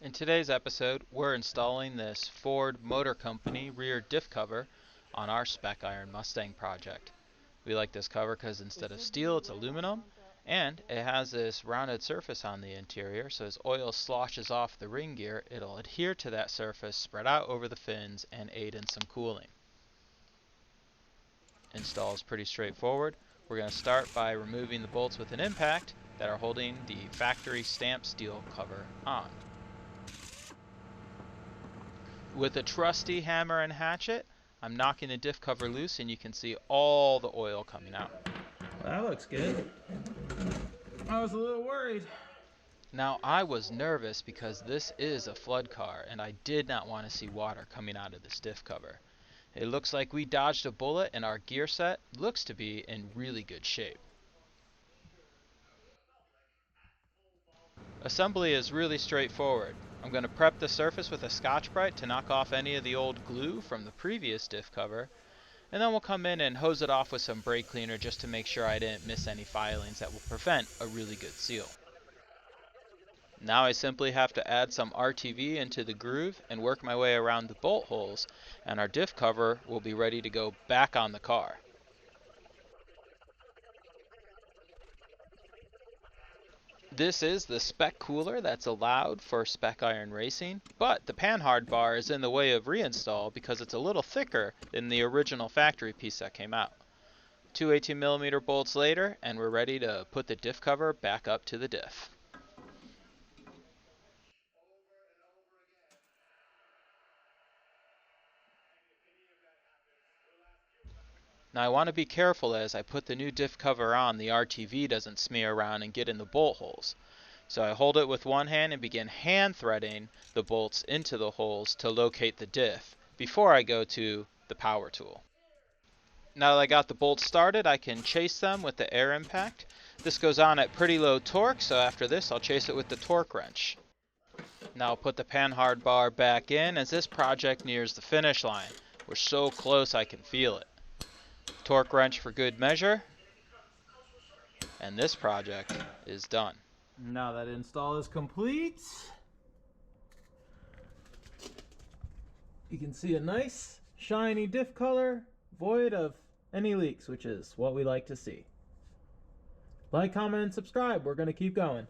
In today's episode, we're installing this Ford Motor Company rear diff cover on our Spec Iron Mustang project. We like this cover because instead of steel, it's aluminum, and it has this rounded surface on the interior, so as oil sloshes off the ring gear, it'll adhere to that surface, spread out over the fins, and aid in some cooling. Install is pretty straightforward. We're going to start by removing the bolts with an impact that are holding the factory stamped steel cover on. With a trusty hammer and hatchet, I'm knocking the diff cover loose and you can see all the oil coming out. That looks good. I was a little worried. Now I was nervous because this is a flood car and I did not want to see water coming out of this diff cover. It looks like we dodged a bullet and our gear set looks to be in really good shape. Assembly is really straightforward. I'm going to prep the surface with a Scotch-Brite to knock off any of the old glue from the previous diff cover, and then we'll come in and hose it off with some brake cleaner just to make sure I didn't miss any filings that will prevent a really good seal. Now I simply have to add some RTV into the groove and work my way around the bolt holes, and our diff cover will be ready to go back on the car. This is the spec cooler that's allowed for spec iron racing, but the panhard bar is in the way of reinstall because it's a little thicker than the original factory piece that came out. Two 18mm bolts later, and we're ready to put the diff cover back up to the diff. Now I want to be careful as I put the new diff cover on, the RTV doesn't smear around and get in the bolt holes. So I hold it with one hand and begin hand threading the bolts into the holes to locate the diff before I go to the power tool. Now that I got the bolts started, I can chase them with the air impact. This goes on at pretty low torque, so after this I'll chase it with the torque wrench. Now I'll put the panhard bar back in as this project nears the finish line. We're so close I can feel it. Torque wrench for good measure, and this project is done. Now that install is complete, you can see a nice shiny diff color void of any leaks, which is what we like to see. Like, comment, and subscribe. We're going to keep going.